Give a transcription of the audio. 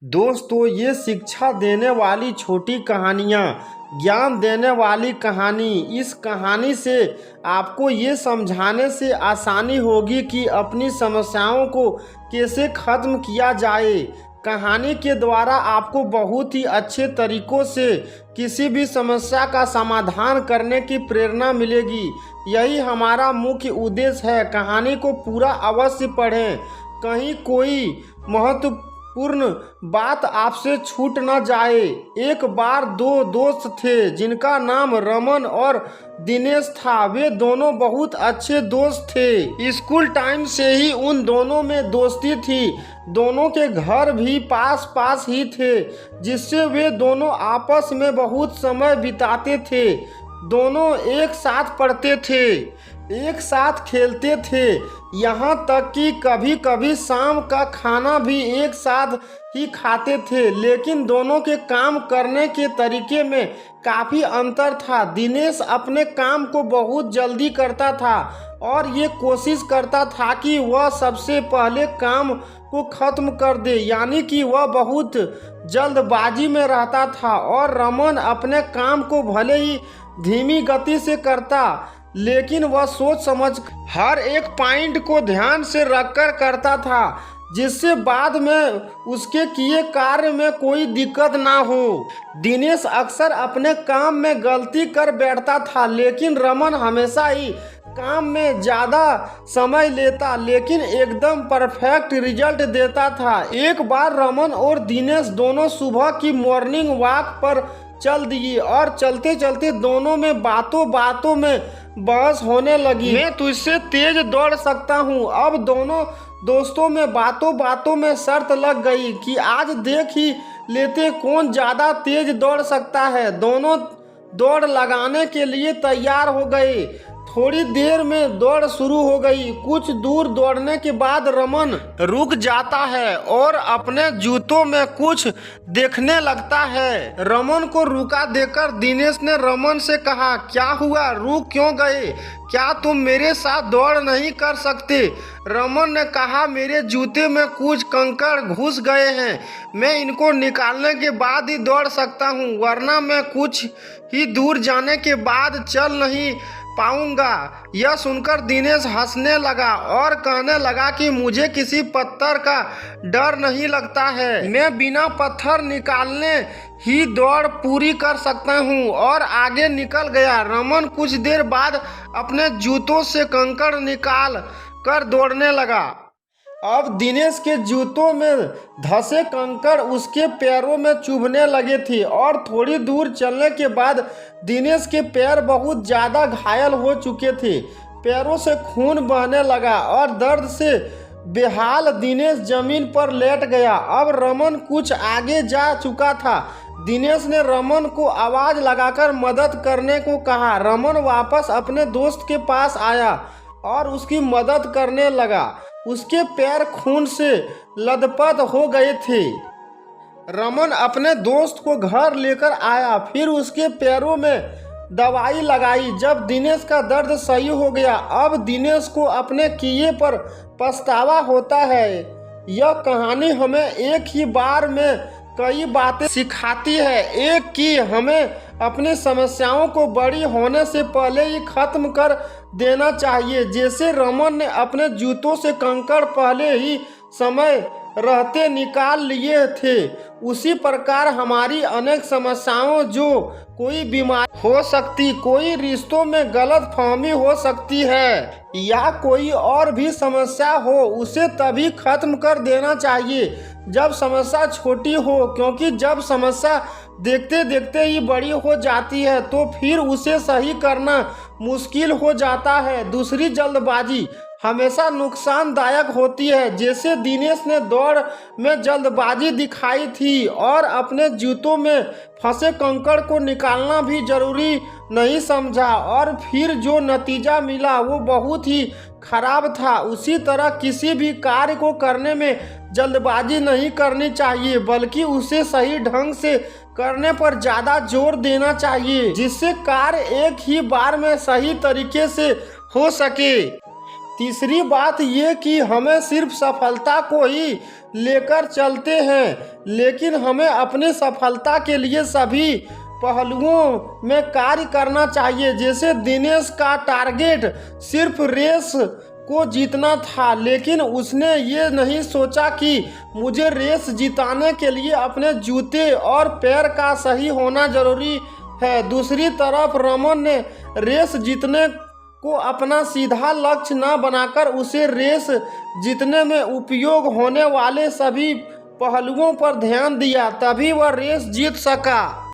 दोस्तों, ये शिक्षा देने वाली छोटी कहानियाँ, ज्ञान देने वाली कहानी, इस कहानी से आपको ये समझाने से आसानी होगी कि अपनी समस्याओं को कैसे ख़त्म किया जाए। कहानी के द्वारा आपको बहुत ही अच्छे तरीक़ों से किसी भी समस्या का समाधान करने की प्रेरणा मिलेगी। यही हमारा मुख्य उद्देश्य है। कहानी को पूरा अवश्य पढ़ें, कहीं कोई महत्वपूर्ण बात आपसे छूट न जाए। एक बार दो दोस्त थे जिनका नाम रमन और दिनेश था। वे दोनों बहुत अच्छे दोस्त थे। स्कूल टाइम से ही उन दोनों में दोस्ती थी। दोनों के घर भी पास पास ही थे, जिससे वे दोनों आपस में बहुत समय बिताते थे। दोनों एक साथ पढ़ते थे, एक साथ खेलते थे, यहाँ तक कि कभी कभी शाम का खाना भी एक साथ ही खाते थे। लेकिन दोनों के काम करने के तरीके में काफ़ी अंतर था। दिनेश अपने काम को बहुत जल्दी करता था और ये कोशिश करता था कि वह सबसे पहले काम को ख़त्म कर दे, यानी कि वह बहुत जल्दबाजी में रहता था। और रमन अपने काम को भले ही धीमी गति से करता, लेकिन वह सोच समझ हर एक पॉइंट को ध्यान से रखकर करता था, जिससे बाद में उसके किए कार्य में कोई दिक्कत ना हो। दिनेश अक्सर अपने काम में गलती कर बैठता था, लेकिन रमन हमेशा ही काम में ज़्यादा समय लेता, लेकिन एकदम परफेक्ट रिजल्ट देता था। एक बार रमन और दिनेश दोनों सुबह की मॉर्निंग वॉक पर चल दिए और चलते चलते दोनों में बातों में बहस होने लगी। मैं तुझसे तेज दौड़ सकता हूँ। अब दोनों दोस्तों में बातों में शर्त लग गई कि आज देख ही लेते कौन ज़्यादा तेज दौड़ सकता है। दोनों दौड़ लगाने के लिए तैयार हो गए। थोड़ी देर में दौड़ शुरू हो गई। कुछ दूर दौड़ने के बाद रमन रुक जाता है और अपने जूतों में कुछ देखने लगता है। रमन को रुका देकर दिनेश ने रमन से कहा, क्या हुआ, रुक क्यों गए? क्या तुम मेरे साथ दौड़ नहीं कर सकते? रमन ने कहा, मेरे जूते में कुछ कंकड़ घुस गए हैं। मैं इनको निकालने के बाद ही दौड़ सकता हूँ, वरना मैं कुछ ही दूर जाने के बाद चल नहीं पाऊंगा। यह सुनकर दिनेश हंसने लगा और कहने लगा कि मुझे किसी पत्थर का डर नहीं लगता है। मैं बिना पत्थर निकालने ही दौड़ पूरी कर सकता हूँ, और आगे निकल गया। रमन कुछ देर बाद अपने जूतों से कंकड़ निकाल कर दौड़ने लगा। अब दिनेश के जूतों में धंसे कंकड़ उसके पैरों में चुभने लगे थे, और थोड़ी दूर चलने के बाद दिनेश के पैर बहुत ज़्यादा घायल हो चुके थे। पैरों से खून बहने लगा और दर्द से बेहाल दिनेश जमीन पर लेट गया। अब रमन कुछ आगे जा चुका था। दिनेश ने रमन को आवाज़ लगाकर मदद करने को कहा। रमन वापस अपने दोस्त के पास आया और उसकी मदद करने लगा। उसके पैर खून से लथपथ हो गए थे। रमन अपने दोस्त को घर लेकर आया, फिर उसके पैरों में दवाई लगाई। जब दिनेश का दर्द सही हो गया, अब दिनेश को अपने किए पर पछतावा होता है। यह कहानी हमें एक ही बार में कई बातें सिखाती है। एक कि हमें अपनी समस्याओं को बड़ी होने से पहले ही खत्म कर देना चाहिए। जैसे रमन ने अपने जूतों से कंकड़ पहले ही समय रहते निकाल लिए थे, उसी प्रकार हमारी अनेक समस्याओं, जो कोई बीमारी हो सकती, कोई रिश्तों में गलतफहमी हो सकती है, या कोई और भी समस्या हो, उसे तभी खत्म कर देना चाहिए जब समस्या छोटी हो। क्योंकि जब समस्या देखते देखते ही बड़ी हो जाती है, तो फिर उसे सही करना मुश्किल हो जाता है। दूसरी, जल्दबाजी हमेशा नुकसानदायक होती है। जैसे दिनेश ने दौड़ में जल्दबाजी दिखाई थी और अपने जूतों में फंसे कंकड़ को निकालना भी जरूरी नहीं समझा, और फिर जो नतीजा मिला वो बहुत ही खराब था। उसी तरह किसी भी कार्य को करने में जल्दबाजी नहीं करनी चाहिए, बल्कि उसे सही ढंग से करने पर ज़्यादा जोर देना चाहिए, जिससे कार्य एक ही बार में सही तरीके से हो सके। तीसरी बात ये कि हमें सिर्फ सफलता को ही लेकर चलते हैं, लेकिन हमें अपनी सफलता के लिए सभी पहलुओं में कार्य करना चाहिए। जैसे दिनेश का टारगेट सिर्फ रेस को जीतना था, लेकिन उसने ये नहीं सोचा कि मुझे रेस जिताने के लिए अपने जूते और पैर का सही होना जरूरी है। दूसरी तरफ रमन ने रेस जीतने को अपना सीधा लक्ष्य न बनाकर उसे रेस जीतने में उपयोग होने वाले सभी पहलुओं पर ध्यान दिया, तभी वह रेस जीत सका।